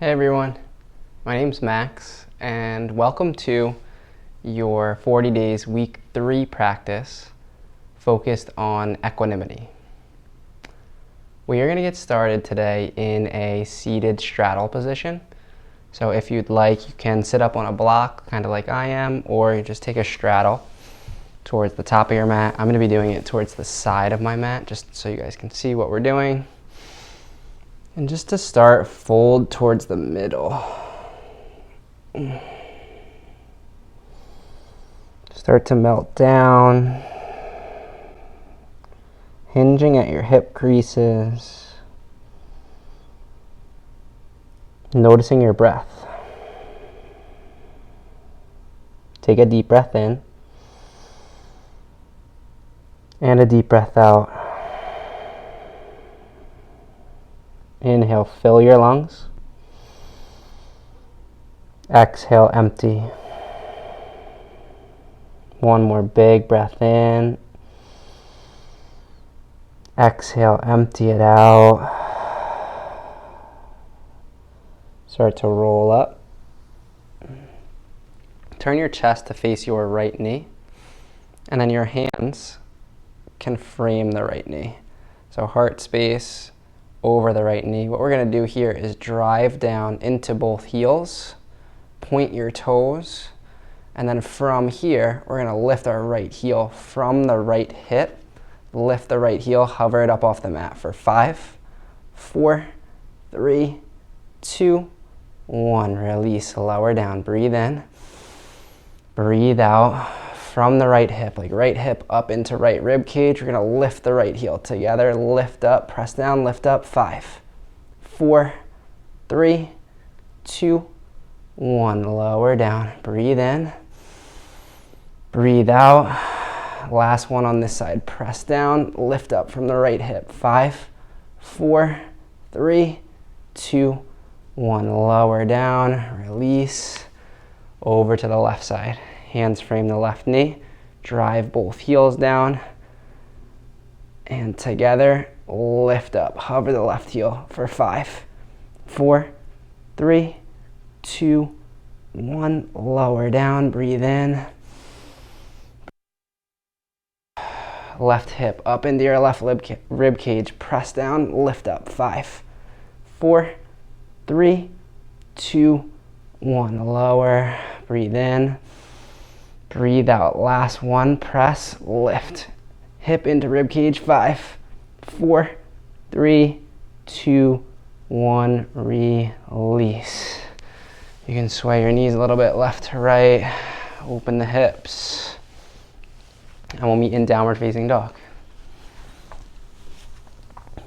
Hey everyone, my name's Max and welcome to your 40 days week 3 practice focused on equanimity. We are going to get started today in a seated straddle position. So if you'd like, you can sit up on a block kind of like I am, or you just take a straddle towards the top of your mat. I'm going to be doing it towards the side of my mat just so you guys can see what we're doing. And just to start, fold towards the middle. Start to melt down, hinging at your hip creases, noticing your breath. Take a deep breath in and a deep breath out. Inhale, fill your lungs. Exhale, empty. One more big breath in. Exhale, empty it out. Start to roll up. Turn your chest to face your right knee, and then your hands can frame the right knee. So heart space over the right knee. What we're going to do here is drive down into both heels, point your toes, and then from here, we're going to lift our right heel from the right hip, lift the right heel, hover it up off the mat for 5, 4, 3, 2, 1. Release, lower down, breathe in, breathe out. From the right hip, like right hip up into right rib cage, we're gonna lift the right heel together, lift up, press down, lift up, 5, 4, 3, 2, 1. Lower down, breathe in, breathe out. Last one on this side, press down, lift up from the right hip, 5, 4, 3, 2, 1. Lower down, release, over to the left side. Hands frame the left knee, drive both heels down, and together, lift up. Hover the left heel for 5, 4, 3, 2, 1. Lower down, breathe in. Left hip up into your left rib cage, press down, lift up. 5, 4, 3, 2, 1. Lower, breathe in. Breathe out. Last one. Press, lift. Hip into rib cage. 5, 4, 3, 2, 1. Release. You can sway your knees a little bit left to right. Open the hips. And we'll meet in downward facing dog.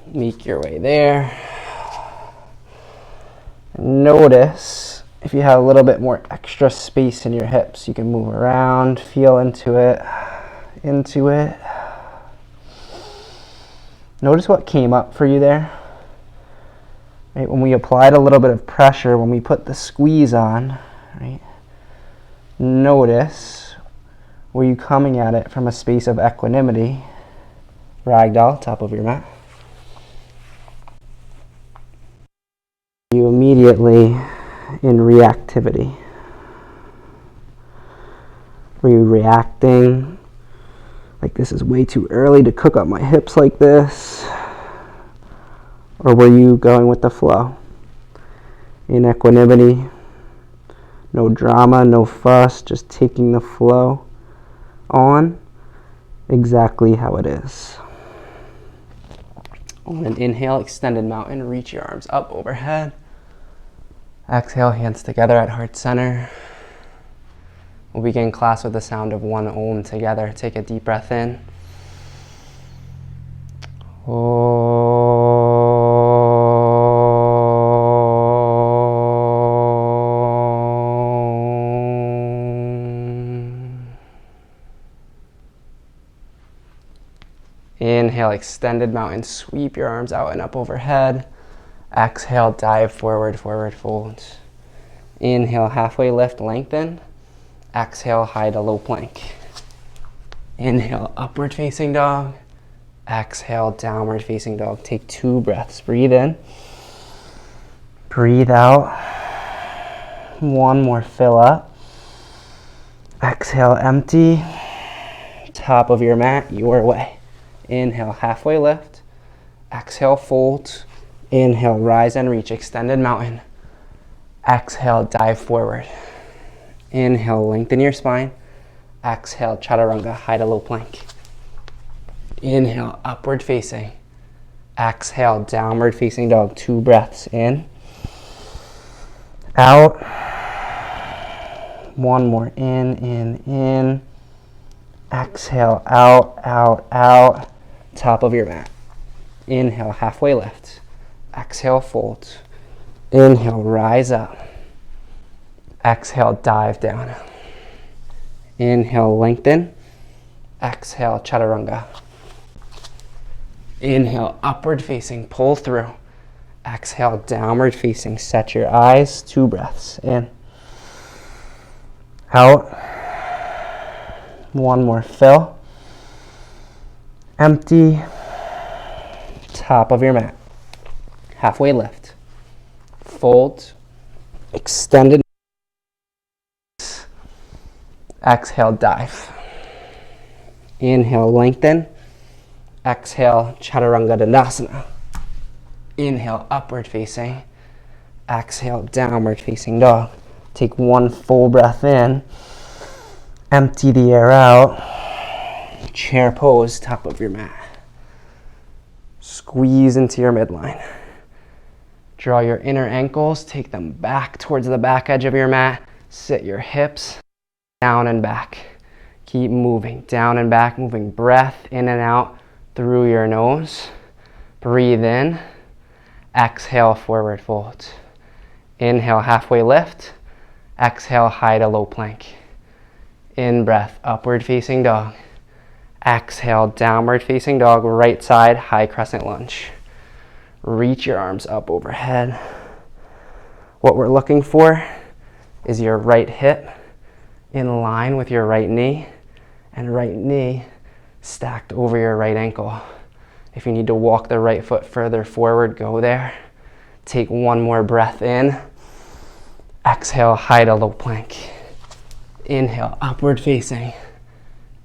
Make your way there. Notice if you have a little bit more extra space in your hips, you can move around, feel into it, into it. Notice what came up for you there. Right, when we applied a little bit of pressure, when we put the squeeze on, right? Notice, were you coming at it from a space of equanimity? Ragdoll, top of your mat. You immediately in reactivity. Were you reacting like this is way too early to cook up my hips like this? Or were you going with the flow? In equanimity, no drama, no fuss, just taking the flow on exactly how it is. On an inhale, extended mountain, reach your arms up overhead. Exhale, hands together at heart center. We'll begin class with the sound of one Om together. Take a deep breath in. Inhale, extended mountain, sweep your arms out and up overhead. Exhale, dive forward, forward fold. Inhale, halfway lift, lengthen. Exhale, high to low plank. Inhale, upward facing dog. Exhale, downward facing dog. Take 2 breaths. Breathe in. Breathe out. One more, fill up. Exhale, empty. Top of your mat, your way. Inhale, halfway lift. Exhale, fold. Inhale, rise and reach, extended mountain. Exhale, dive forward. Inhale, lengthen your spine. Exhale, chaturanga, high to low plank. Inhale, upward facing. Exhale, downward facing dog. 2 breaths in. Out. One more, in. Exhale, out, out, out. Top of your mat. Inhale, halfway lift. Exhale, fold. Inhale, rise up. Exhale, dive down. Inhale, lengthen. Exhale, chaturanga. Inhale, upward facing, pull through. Exhale, downward facing, set your eyes. 2 breaths in. Out. One more, fill. Empty. Top of your mat. Halfway lift. Fold. Extended. Exhale, dive. Inhale, lengthen. Exhale, chaturanga dandasana. Inhale, upward facing. Exhale, downward facing dog. Take 1 full breath in. Empty the air out. Chair pose, top of your mat. Squeeze into your midline. Draw your inner ankles, take them back towards the back edge of your mat. Sit your hips down and back. Keep moving down and back, moving breath in and out through your nose. Breathe in. Exhale, forward fold. Inhale, halfway lift. Exhale, high to low plank. In breath, upward facing dog. Exhale, downward facing dog, right side, high crescent lunge. Reach your arms up overhead. What we're looking for is your right hip in line with your right knee, and right knee stacked over your right ankle. If you need to walk the right foot further forward, go there. Take 1 more breath in. Exhale, high to low plank. Inhale, upward facing.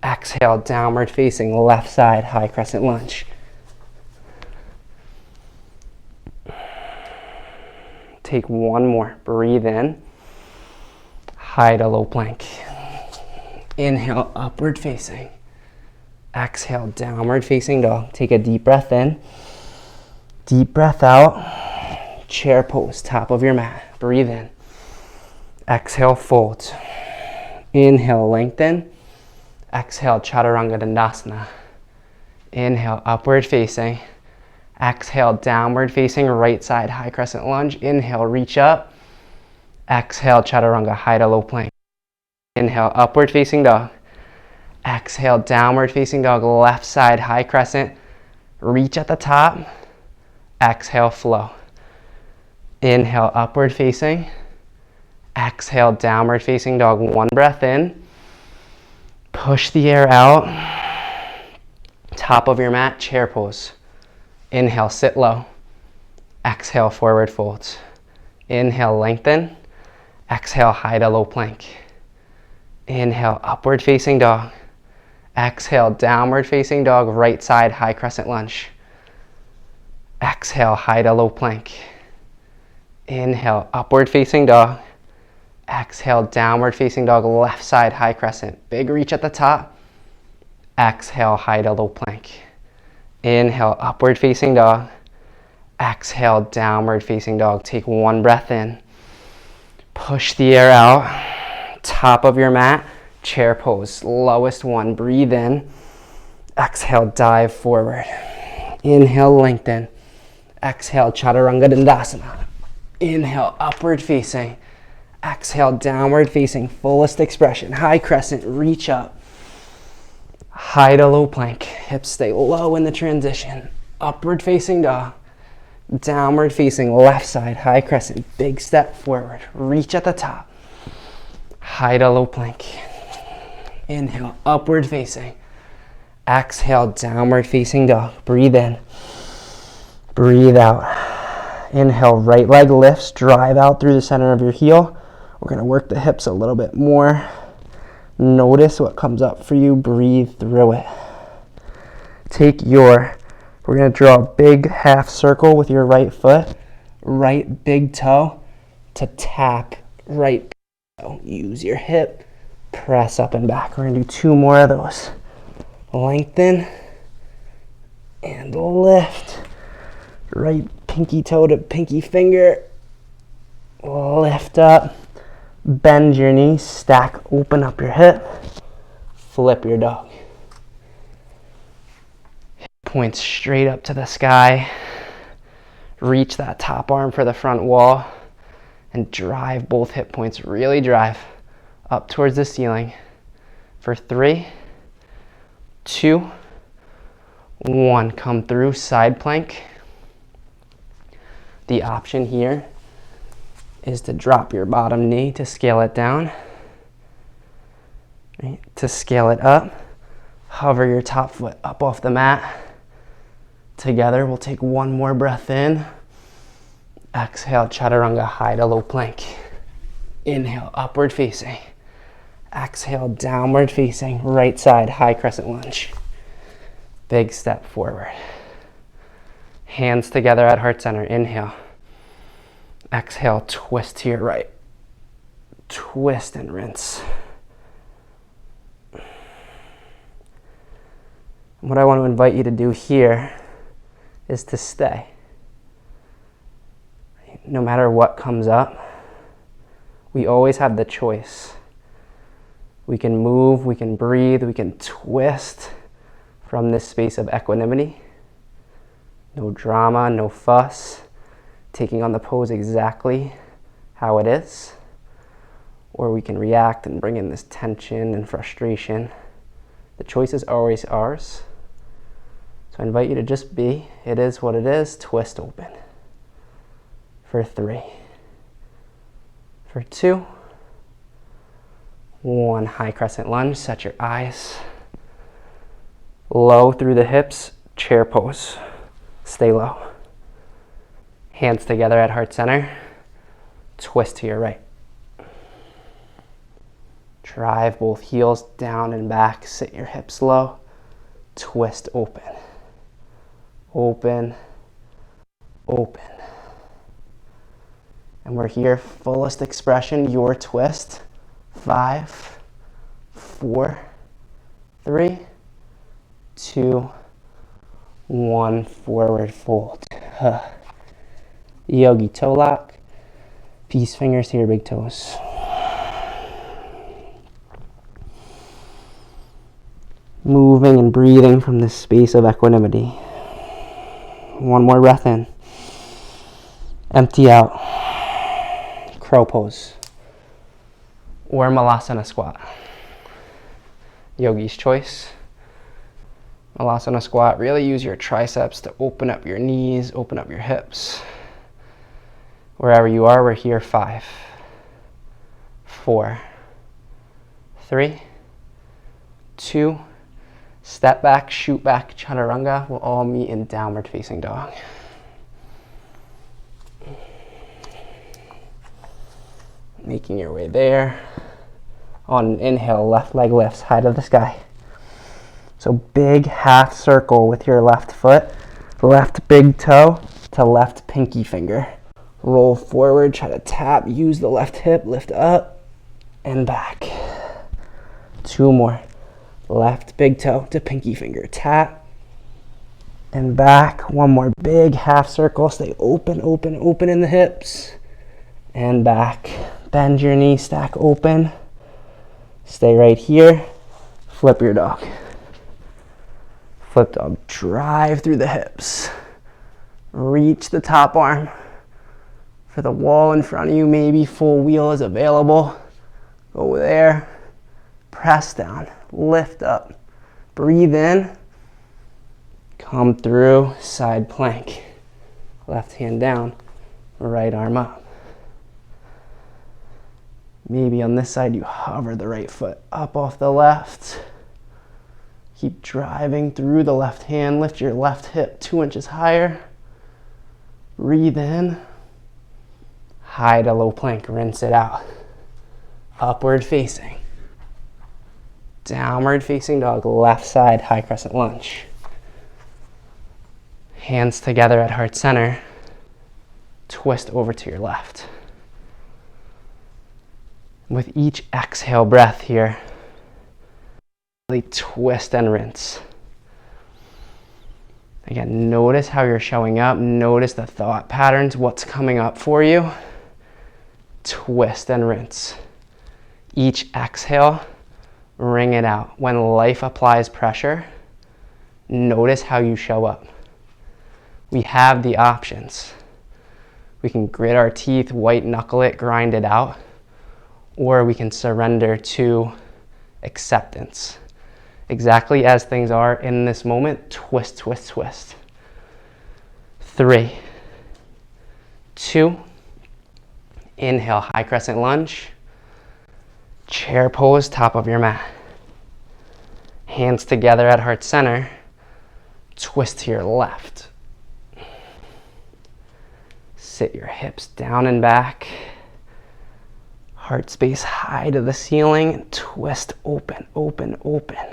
Exhale, downward facing, left side, high crescent lunge. Take 1 more, breathe in. High to low plank. Inhale, upward facing. Exhale, downward facing dog. Take a deep breath in. Deep breath out. Chair pose, top of your mat. Breathe in. Exhale, fold. Inhale, lengthen. Exhale, chaturanga dandasana. Inhale, upward facing. Exhale, downward facing, right side, high crescent lunge. Inhale, reach up. Exhale, chaturanga, high to low plank. Inhale, upward facing dog. Exhale, downward facing dog, left side, high crescent. Reach at the top. Exhale, flow. Inhale, upward facing. Exhale, downward facing dog. 1 breath in. Push the air out. Top of your mat, chair pose. Inhale, sit low. Exhale, forward fold. Inhale, lengthen. Exhale, high to low plank. Inhale, upward facing dog. Exhale, downward facing dog, right side, high crescent lunge. Exhale, high to low plank. Inhale, upward facing dog. Exhale, downward facing dog, left side, high crescent. Big reach at the top. Exhale, high to low plank. Inhale, upward facing dog. Exhale, downward facing dog. Take 1 breath in. Push the air out. Top of your mat, chair pose. Lowest one, breathe in. Exhale, dive forward. Inhale, lengthen. Exhale, chaturanga dandasana. Inhale, upward facing. Exhale, downward facing, fullest expression. High crescent, reach up. High to low plank. Hips stay low in the transition. Upward facing dog. Downward facing, left side, high crescent. Big step forward. Reach at the top. High to low plank. Inhale, upward facing. Exhale, downward facing dog. Breathe in. Breathe out. Inhale, right leg lifts, drive out through the center of your heel. We're going to work the hips a little bit more. Notice what comes up for you, breathe through it. We're going to draw a big half circle with your right foot, right big toe to tap right big toe. Use your hip, press up and back. We're going to do 2 more of those. Lengthen and lift. Right pinky toe to pinky finger. Lift up. Bend your knees, stack, open up your hip. Flip your dog. Hip points straight up to the sky. Reach that top arm for the front wall and drive both hip points, really drive up towards the ceiling for 3, 2, 1. Come through, side plank. The option here is to drop your bottom knee to scale it down. Right? To scale it up, hover your top foot up off the mat. Together, we'll take 1 more breath in. Exhale, chaturanga, high to low plank. Inhale, upward facing. Exhale, downward facing, right side, high crescent lunge. Big step forward. Hands together at heart center, inhale. Exhale, twist to your right. Twist and rinse. What I want to invite you to do here is to stay. No matter what comes up, we always have the choice. We can move, we can breathe, we can twist from this space of equanimity. No drama, no fuss. Taking on the pose exactly how it is. Or we can react and bring in this tension and frustration. The choice is always ours. So I invite you to just be. It is what it is. Twist open. For 3. For 2. 1. High crescent lunge. Set your eyes low through the hips. Chair pose. Stay low. Hands together at heart center. Twist to your right. Drive both heels down and back. Sit your hips low. Twist open. Open. Open. And we're here, fullest expression, your twist. 5, 4, 3, 2, 1. Forward fold. Yogi toe lock. Peace fingers to your big toes. Moving and breathing from this space of equanimity. 1 more breath in. Empty out. Crow pose. Or Malasana squat. Yogi's choice. Malasana squat, really use your triceps to open up your knees, open up your hips. Wherever you are, we're here. 5, 4, 3, 2, step back, shoot back, chaturanga. We'll all meet in downward facing dog. Making your way there. On an inhale, left leg lifts high to the sky. So big half circle with your left foot, left big toe to left pinky finger. Roll forward, try to tap, use the left hip, lift up and back. 2 more. Left big toe to pinky finger, tap and back. 1 more big half circle, stay open, open, open in the hips and back. Bend your knee, stack open. Stay right here. Flip your dog. Flip dog, drive through the hips. Reach the top arm for the wall in front of you. Maybe full wheel is available. Go there. Press down, lift up. Breathe in. Come through, side plank. Left hand down, right arm up. Maybe on this side you hover the right foot up off the left. Keep driving through the left hand. Lift your left hip 2 inches higher. Breathe in. High to low plank, rinse it out. Upward facing. Downward facing dog, left side, high crescent lunge. Hands together at heart center. Twist over to your left. With each exhale breath here, really twist and rinse. Again, notice how you're showing up. Notice the thought patterns, what's coming up for you. Twist and rinse. Each exhale, wring it out. When life applies pressure, notice how you show up. We have the options. We can grit our teeth, white knuckle it, grind it out, or we can surrender to acceptance. Exactly as things are in this moment, twist, twist, twist. 3, 2, inhale, high crescent lunge. Chair pose, top of your mat. Hands together at heart center. Twist to your left. Sit your hips down and back. Heart space high to the ceiling. Twist, open, open, open.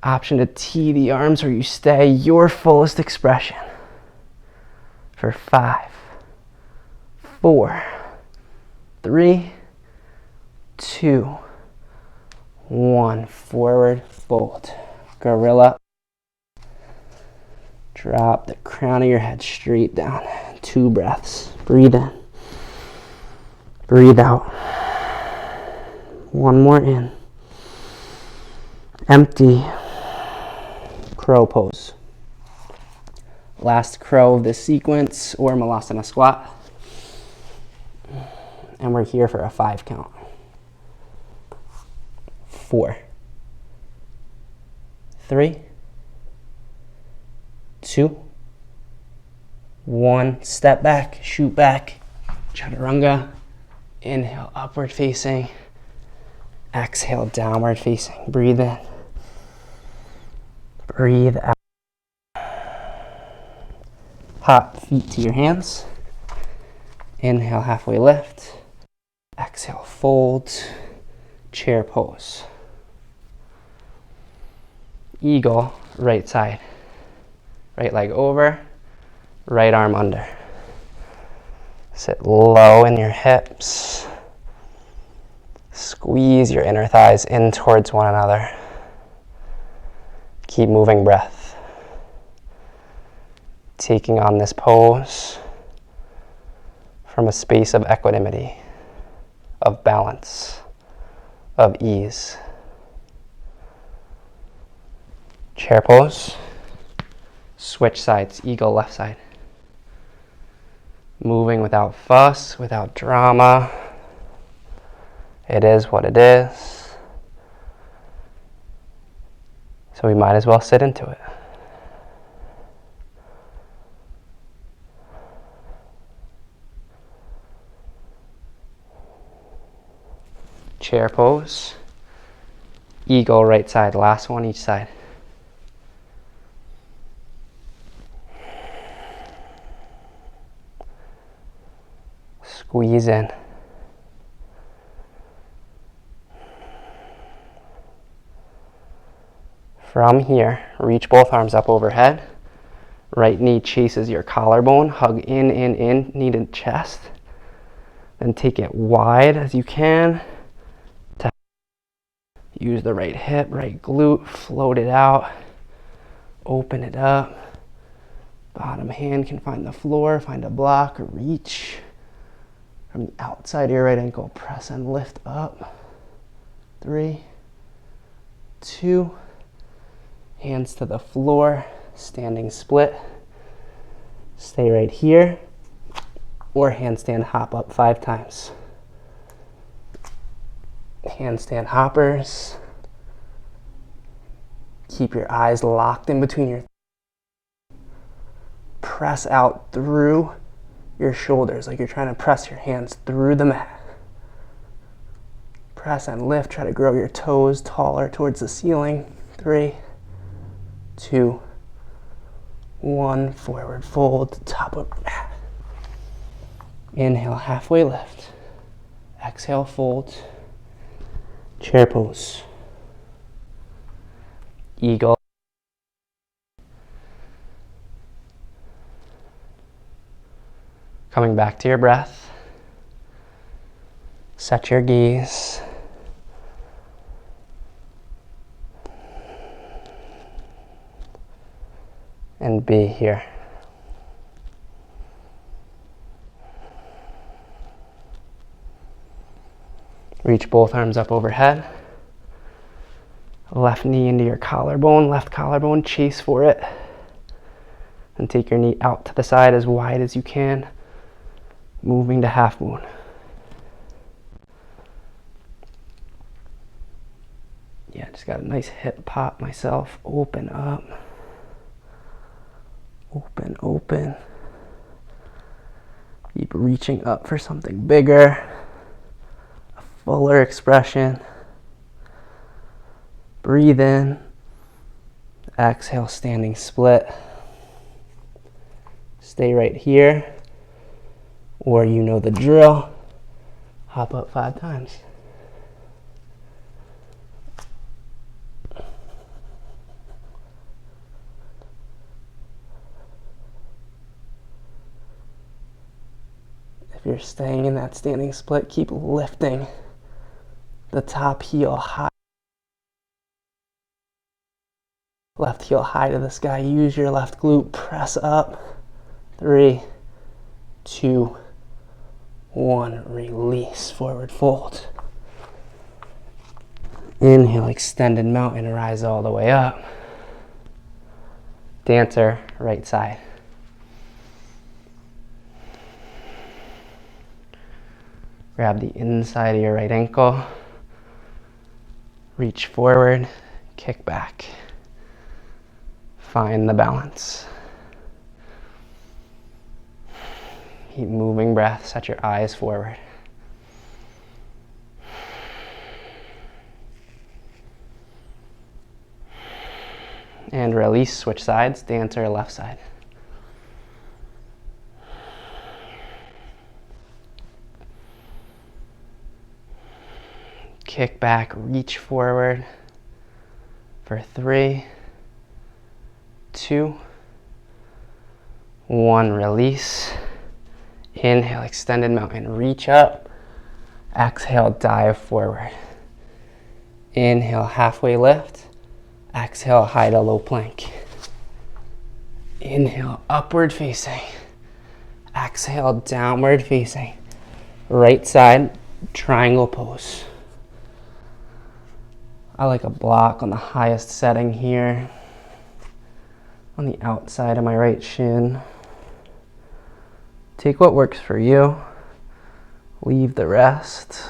Option to tee the arms where you stay your fullest expression. For 5, 4, 3, 2, 1. Forward fold. Gorilla. Drop the crown of your head straight down. 2 breaths. Breathe in. Breathe out. 1 more in. Empty. Crow pose. Last crow of this sequence, or Malasana squat. And we're here for a 5 count. 4, 3, 2, 1. Step back, shoot back. Chaturanga. Inhale, upward facing. Exhale, downward facing. Breathe in. Breathe out. Pop feet to your hands. Inhale, halfway lift. Exhale, fold. Chair pose. Eagle, right side. Right leg over, right arm under. Sit low in your hips. Squeeze your inner thighs in towards one another. Keep moving breath. Taking on this pose from a space of equanimity, of balance, of ease. Chair pose. Switch sides, eagle left side. Moving without fuss, without drama. It is what it is. So we might as well sit into it. Chair pose. Eagle right side, last one each side. Squeeze in. From here, reach both arms up overhead. Right knee chases your collarbone. Hug in, knee to chest. Then take it wide as you can. Use the right hip, right glute, float it out. Open it up. Bottom hand can find the floor, find a block, or reach. From the outside of your right ankle, press and lift up. 3, 2, hands to the floor, standing split. Stay right here, or handstand hop up 5 times. Handstand hoppers. Keep your eyes locked in between your. Press out through your shoulders like you're trying to press your hands through the mat. Press and lift. Try to grow your toes taller towards the ceiling. 3, 2, 1, forward fold, top of mat. Inhale, halfway lift. Exhale, fold. Chair pose. Eagle. Coming back to your breath. Set your gaze. And be here. Reach both arms up overhead. Left knee into your collarbone, left collarbone, chase for it. And take your knee out to the side as wide as you can, moving to half moon. Yeah, just got a nice hip pop myself. Open up. Open, open. Keep reaching up for something bigger, a fuller expression. Breathe in. Exhale, standing split. Stay right here, or you know the drill. Hop up 5 times. If you're staying in that standing split, keep lifting the top heel high. Left heel high to the sky. Use your left glute. Press up. 3, 2, 1. Release. Forward fold. Inhale, extended mountain. Rise all the way up. Dancer, right side. Grab the inside of your right ankle. Reach forward. Kick back. Find the balance. Keep moving breath. Set your eyes forward. And release. Switch sides. Dancer, left side. Kick back. Reach forward for 3, 2, 1. Release. Inhale, extended mountain. Reach up. Exhale, dive forward. Inhale, halfway lift. Exhale, high to low plank. Inhale, upward facing. Exhale, downward facing. Right side, triangle pose. I like a block on the highest setting here, on the outside of my right shin. Take what works for you. Leave the rest.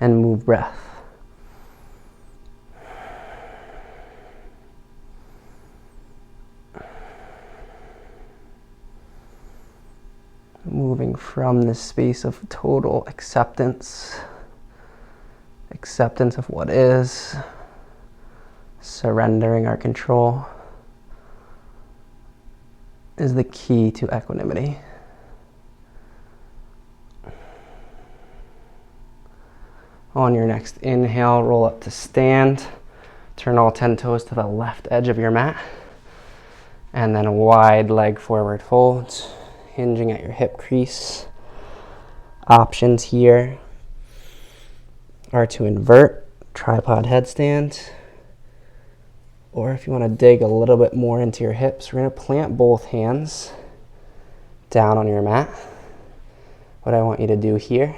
And move breath. Moving from this space of total acceptance. Acceptance of what is. Surrendering our control is the key to equanimity. On your next inhale, roll up to stand. Turn all 10 toes to the left edge of your mat. And then a wide leg forward fold, hinging at your hip crease. Options here are to invert, tripod headstand. Or if you want to dig a little bit more into your hips, we're going to plant both hands down on your mat. What I want you to do here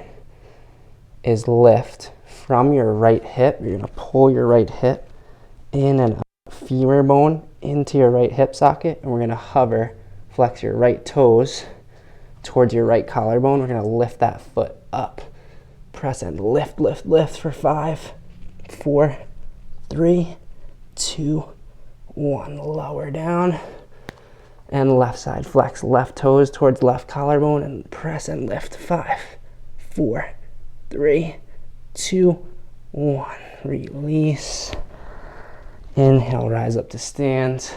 is lift from your right hip. You're going to pull your right hip in and up, femur bone into your right hip socket, and we're going to hover, flex your right toes towards your right collarbone. We're going to lift that foot up. Press and lift, lift, lift for 5, 4, 3, 2, 1. Lower down. And left side, flex left toes towards left collarbone and press and lift. 5, 4, 3, 2, 1. Release. Inhale, rise up to stand.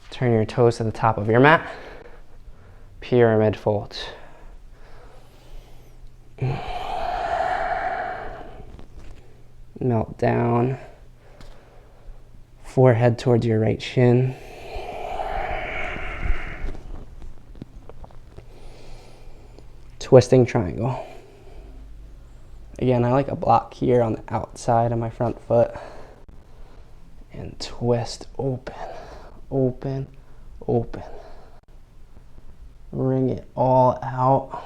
Turn your toes to the top of your mat. Pyramid fold. Melt down. Forehead towards your right shin. Twisting triangle. Again, I like a block here on the outside of my front foot. And twist, open, open, open. Wring it all out.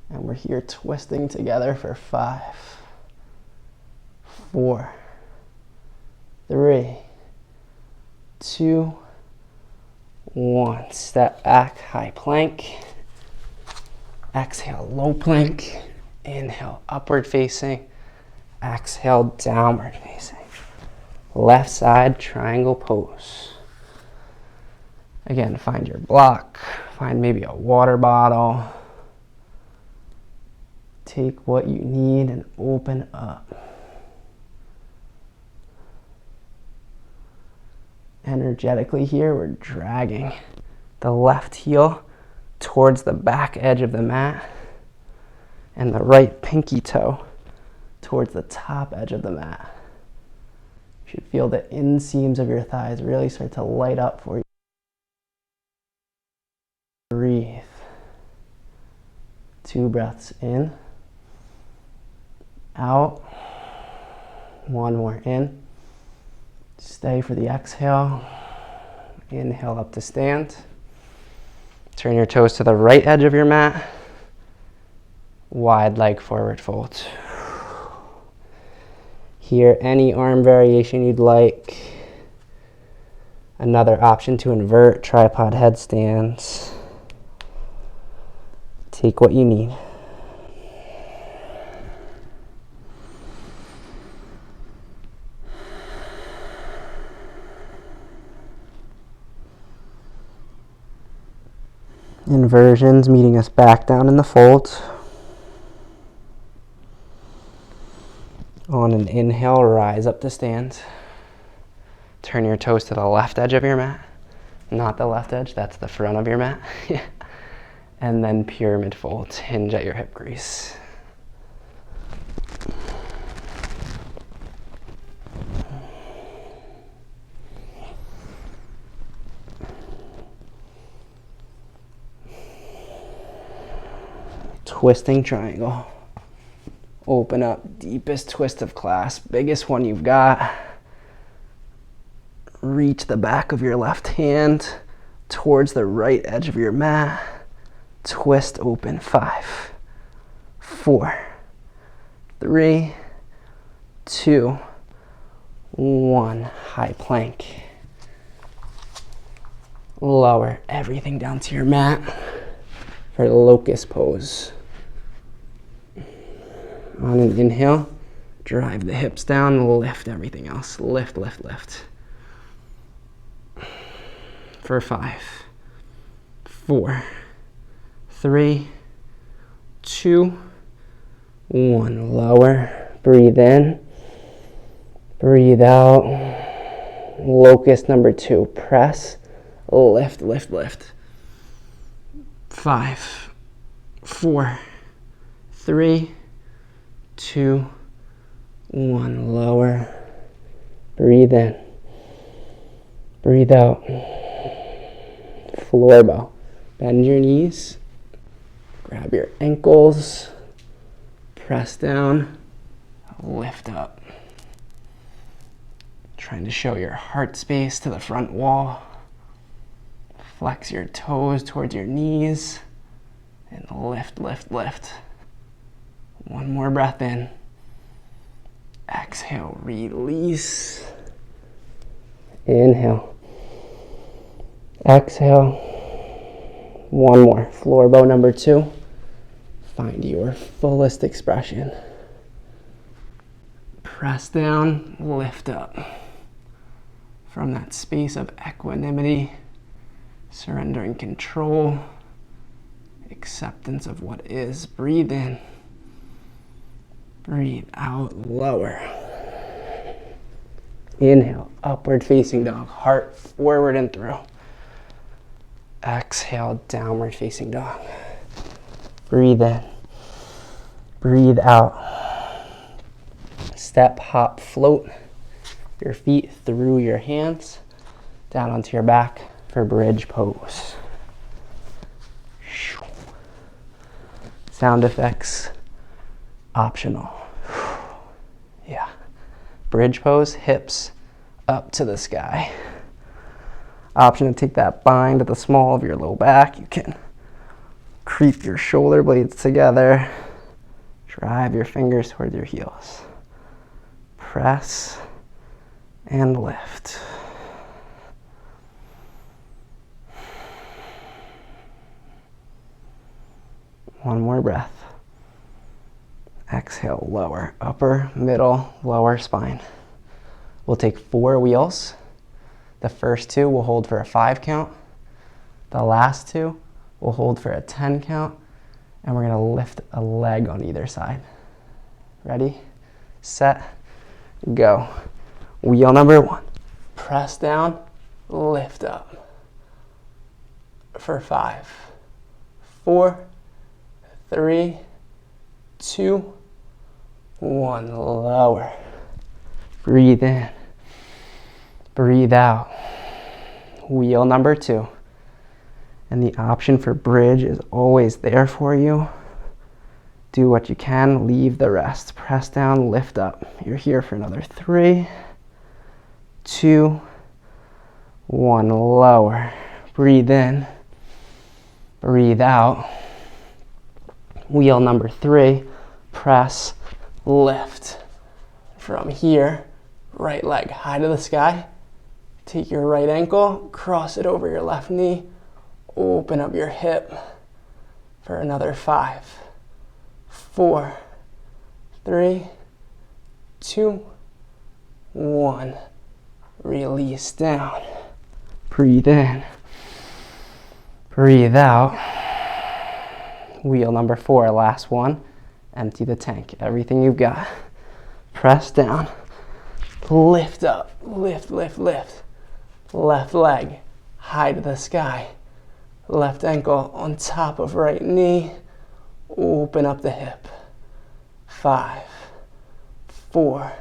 And we're here twisting together for 5, 4, 3, 2, 1. Step back, high plank. Exhale, low plank. Inhale, upward facing. Exhale, downward facing. Left side, triangle pose. Again, find your block. Find maybe a water bottle. Take what you need and open up. Energetically here, we're dragging the left heel towards the back edge of the mat and the right pinky toe towards the top edge of the mat. You should feel the inseams of your thighs really start to light up for you. Breathe. 2 breaths in, out. 1 more in. Stay for the exhale. Inhale up to stand. Turn your toes to the right edge of your mat. Wide leg forward fold. Here, any arm variation you'd like. Another option to invert, tripod headstands. Take what you need. Inversions meeting us back down in the fold. On an inhale, rise up to stand. Turn your toes to the left edge of your mat. Not the left edge, that's the front of your mat. And then pyramid fold, hinge at your hip crease. Twisting triangle. Open up, deepest twist of class, biggest one you've got. Reach the back of your left hand towards the right edge of your mat. Twist open. 5, 4, 3, 2, 1. High plank. Lower everything down to your mat for locust pose. On an inhale, drive the hips down, lift everything else. Lift, lift, lift. For 5, 4, 3, 2, 1. Lower, breathe in, breathe out. Locust number 2, press, lift, lift, lift. 5, 4, 3, 2, 1. Lower. Breathe in. Breathe out. Floor bow. Bend your knees. Grab your ankles. Press down. Lift up. Trying to show your heart space to the front wall. Flex your toes towards your knees. And lift, lift, lift. 1 more breath in. Exhale, release. Inhale. Exhale. 1 more. Floor bow number 2. Find your fullest expression. Press down, lift up. From that space of equanimity, surrendering control, acceptance of what is. Breathe in. Breathe out, lower. Inhale, upward facing dog, heart forward and through. Exhale, downward facing dog. Breathe in, breathe out. Step, hop, float your feet through your hands, down onto your back for bridge pose. Sound effects, optional. Yeah. Bridge pose, hips up to the sky. Option to take that bind at the small of your low back. You can creep your shoulder blades together. Drive your fingers towards your heels. Press and lift. One more breath. Exhale, lower, upper, middle, lower spine. We'll take 4 wheels. The first 2 we'll hold for a 5 count. The last 2 we'll hold for a 10 count. And we're gonna lift a leg on either side. Ready, set, go. Wheel number 1. Press down, lift up. For 5, 4, 3, 2, 1. Lower. Breathe in. Breathe out. Wheel number 2. And the option for bridge is always there for you. Do what you can, leave the rest. Press down, lift up. You're here for another 3, 2, 1. Lower. Breathe in. Breathe out. Wheel number 3, press, lift. From here, right leg high to the sky. Take your right ankle, cross it over your left knee, open up your hip for another 5, 4, 3, 2, 1. Release down. Breathe in. Breathe out. Wheel number 4, last one. Empty the tank, everything you've got. Press down, lift up, lift, lift, lift. Left leg, high to the sky. Left ankle on top of right knee. Open up the hip. 5, 4,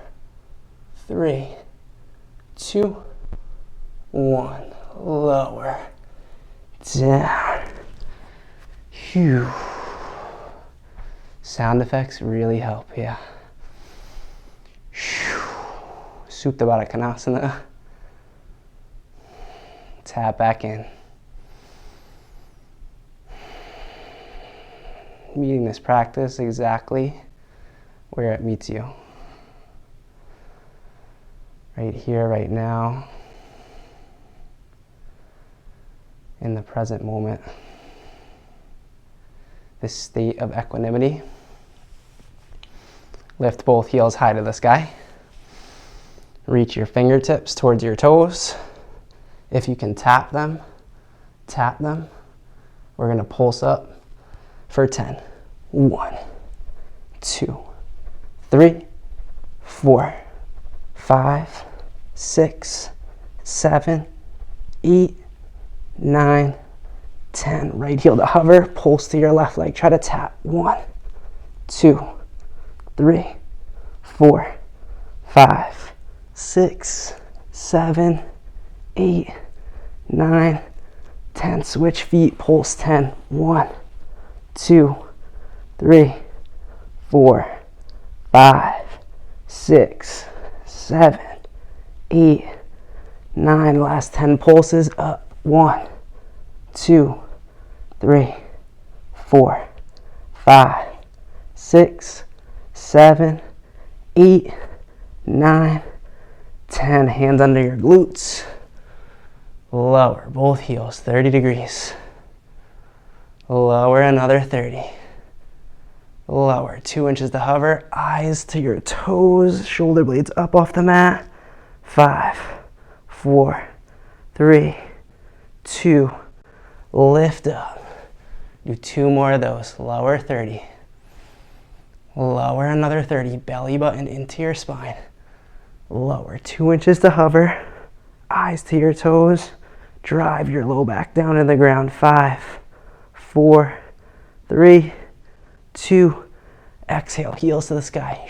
3, 2, 1. Lower, down. Phew. Sound effects really help, yeah. Supta Baddha Konasana. Tap back in. Meeting this practice exactly where it meets you. Right here, right now. In the present moment. This state of equanimity. Lift both heels high to the sky. Reach your fingertips towards your toes. If you can tap them, tap them. We're gonna pulse up for 10. 1, 2, 3, 4, 5, 6, 7, 8, 9, 10. Right heel to hover, pulse to your left leg. Try to tap. 1, 2, 3, 4, 5, 6, 7, 8, 9, 10. Switch feet, pulse 10. 1, 2, 3, 4, 5, 6, 7, 8, 9. Last 10 pulses up. 1, 2, 3, 4, 5, 6, 7, 8, 9, 10. Hands under your glutes. Lower both heels, 30 degrees. Lower another 30. Lower, 2 inches to hover, eyes to your toes, shoulder blades up off the mat. 5, 4, 3, 2, lift up. Do 2 more of those, lower 30. Lower another 30, belly button into your spine. lower. 2 inches to hover, eyes to your toes. Drive your low back down to the ground. 5, 4, 3, 2. Exhale, heels to the sky.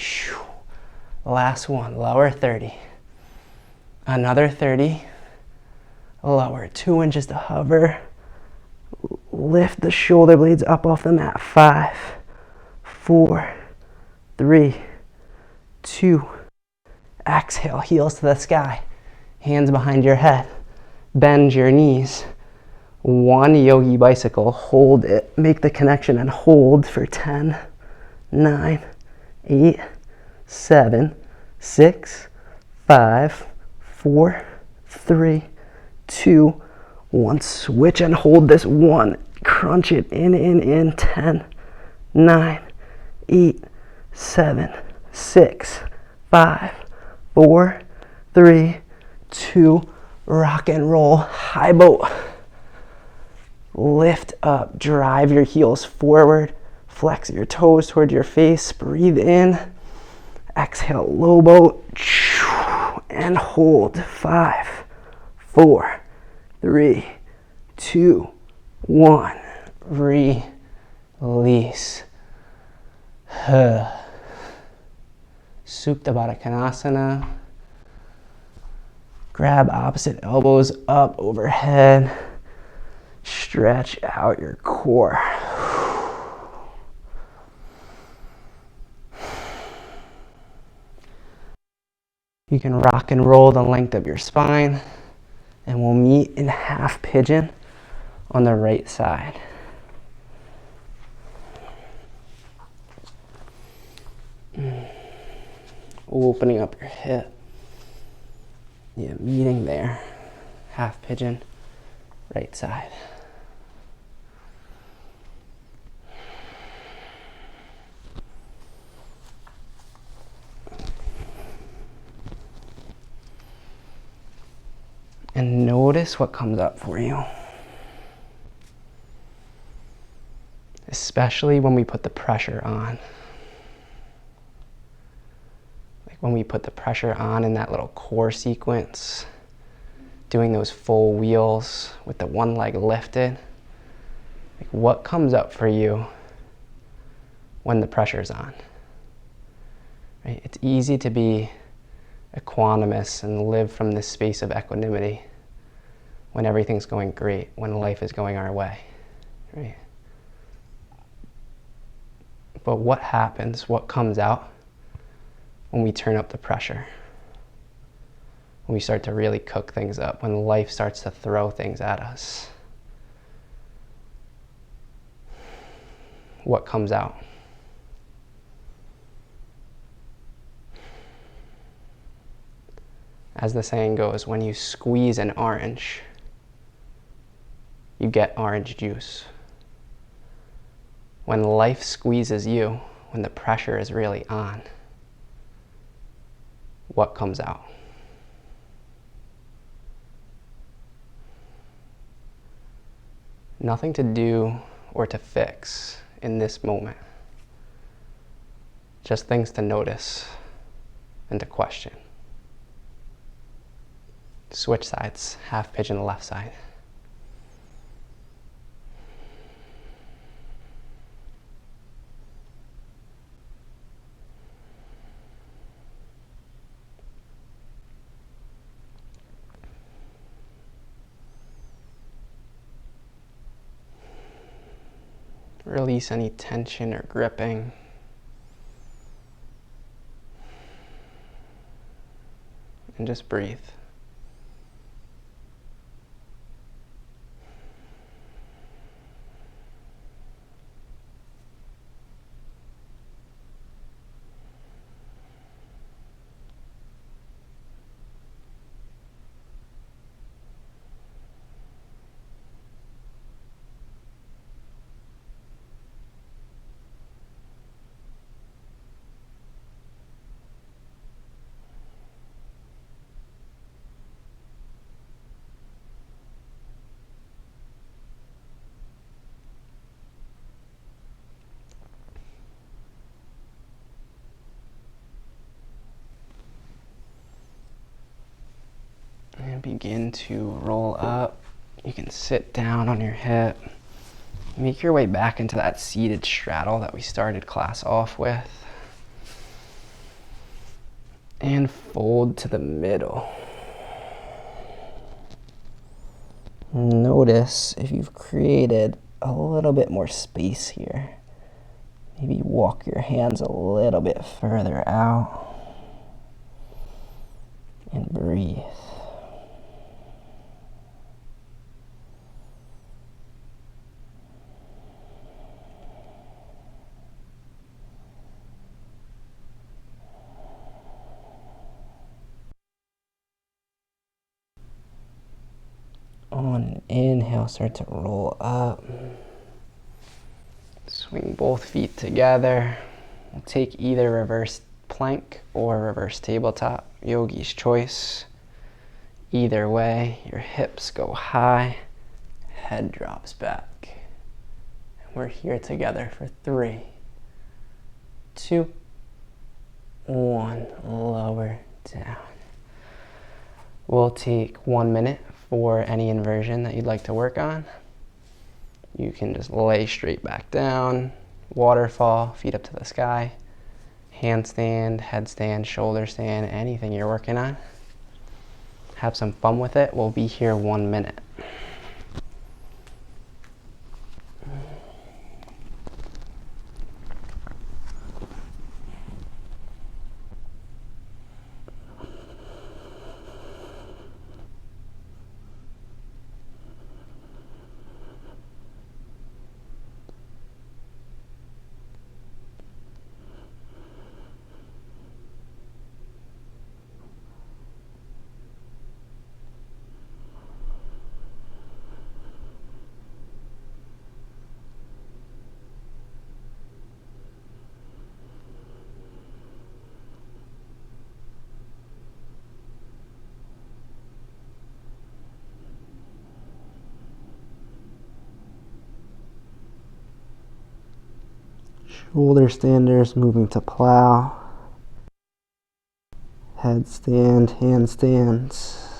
Last one, lower 30. Another 30. Lower, 2 inches to hover. Lift the shoulder blades up off the mat. 5, 4, 3, 2. Exhale, heels to the sky. Hands behind your head. Bend your knees. 1 yogi bicycle. Hold it. Make the connection and hold for 10, 9, 8, 7, 6, 5, 4, 3, 2, 1. Switch and hold this 1. Crunch it in. 10, 9, 8, 7, 6, 5, 4, 3, 2. Rock and roll. High boat. Lift up. Drive your heels forward. Flex your toes toward your face. Breathe in. Exhale, low boat. And hold. 5, 4, 3, 2, 1. Release. Supta Baddha Konasana. Grab opposite elbows up overhead. Stretch out your core. You can rock and roll the length of your spine, and we'll meet in half pigeon on the right side. Opening up your hip. Yeah, meeting there. Half pigeon, right side. And notice what comes up for you. Especially when we put the pressure on. Like when we put the pressure on in that little core sequence, doing those full wheels with the one leg lifted. Like what comes up for you when the pressure's on? Right? It's easy to be equanimous and live from this space of equanimity when everything's going great, when life is going our way, right? But what happens, what comes out when we turn up the pressure? When we start to really cook things up, when life starts to throw things at us? What comes out? As the saying goes, when you squeeze an orange, you get orange juice. When life squeezes you, when the pressure is really on, what comes out? Nothing to do or to fix in this moment. Just things to notice and to question. Switch sides, half pigeon left side. Release any tension or gripping. And just breathe. begin to roll up. You can sit down on your hip. Make your way back into that seated straddle that we started class off with. And fold to the middle. Notice if you've created a little bit more space here. Maybe walk your hands a little bit further out. And breathe. On an inhale, start to roll up. Swing both feet together. We'll take either reverse plank or reverse tabletop, yogi's choice. Either way, your hips go high, head drops back. And we're here together for 3, 2, 1. Lower down. We'll take 1 minute for any inversion that you'd like to work on. You can just lay straight back down, waterfall, feet up to the sky, handstand, headstand, shoulder stand, anything you're working on. Have some fun with it. We'll be here 1 minute. Shoulder standers moving to plow. Headstand, handstands.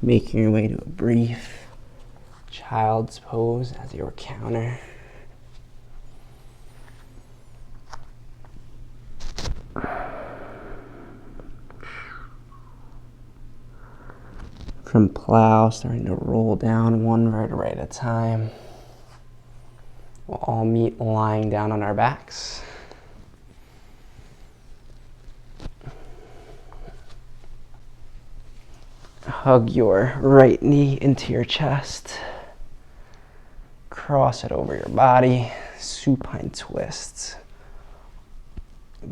Making your way to a brief child's pose as your counter. From plow, starting to roll down 1 vertebrae at a time. We'll all meet lying down on our backs. Hug your right knee into your chest. Cross it over your body. Supine twists.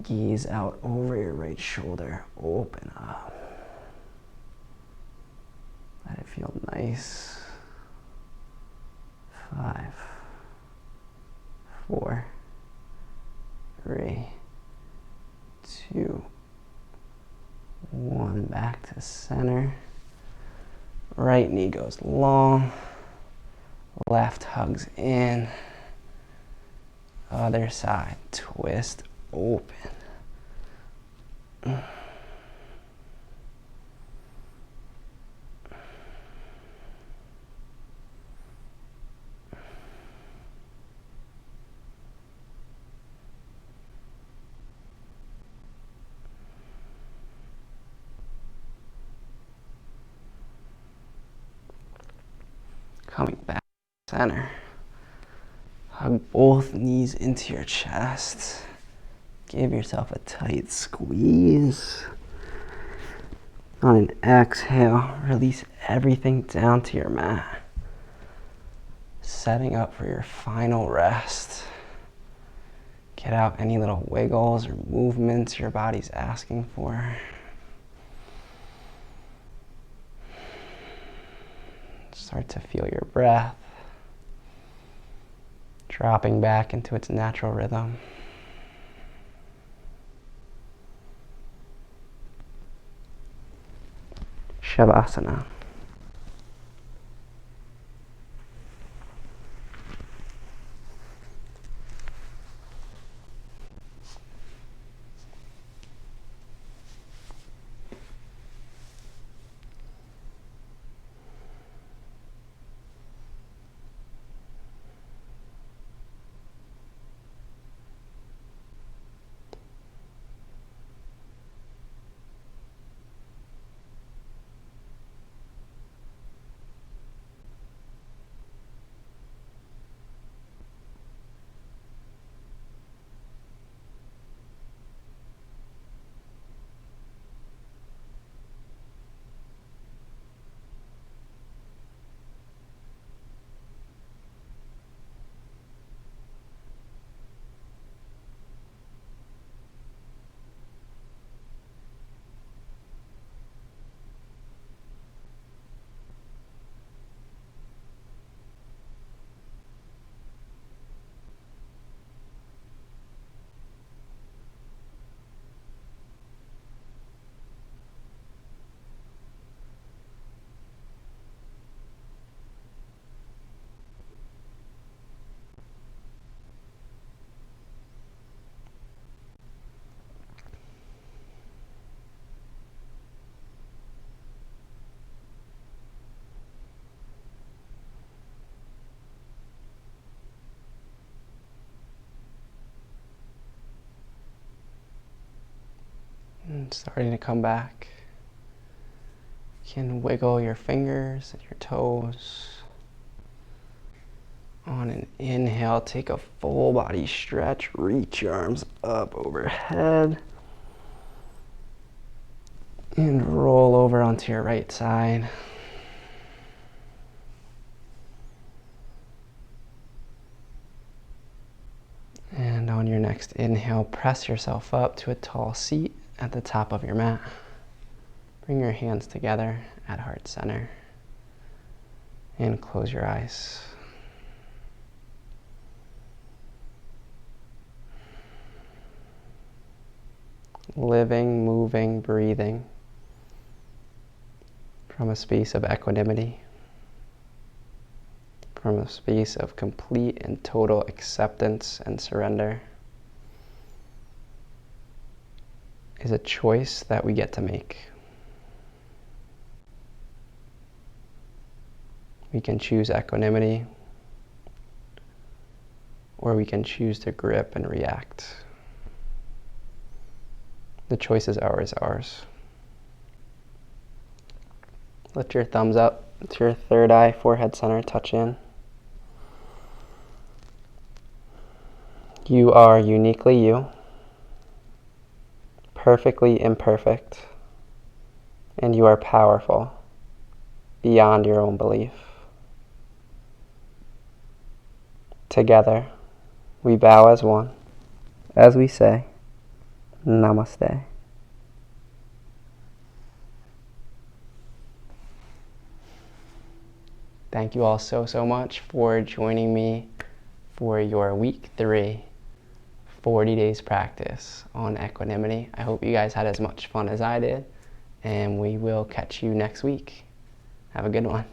Gaze out over your right shoulder. Open up. Let it feel nice. 5, 4, 3, 2, 1. Back to center. Right knee goes long. Left hugs in. Other side. Twist open. Coming back to center. Hug both knees into your chest. Give yourself a tight squeeze. On an exhale, release everything down to your mat. Setting up for your final rest. Get out any little wiggles or movements your body's asking for. Start to feel your breath dropping back into its natural rhythm. Shavasana. starting to come back. You can wiggle your fingers and your toes. On an inhale, take a full body stretch, reach your arms up overhead, and roll over onto your right side. And on your next inhale, press yourself up to a tall seat at the top of your mat. Bring your hands together at heart center and close your eyes. Living, moving, breathing from a space of equanimity, from a space of complete and total acceptance and surrender, is a choice that we get to make. We can choose equanimity, or we can choose to grip and react. The choice is always ours. Lift your thumbs up to your third eye, forehead center, touch in. You are uniquely you, perfectly imperfect, and you are powerful beyond your own belief. Together, we bow as one, as we say, Namaste. Thank you all so much for joining me for your week 3, 40 days practice on equanimity. I hope you guys had as much fun as I did, and we will catch you next week. Have a good one.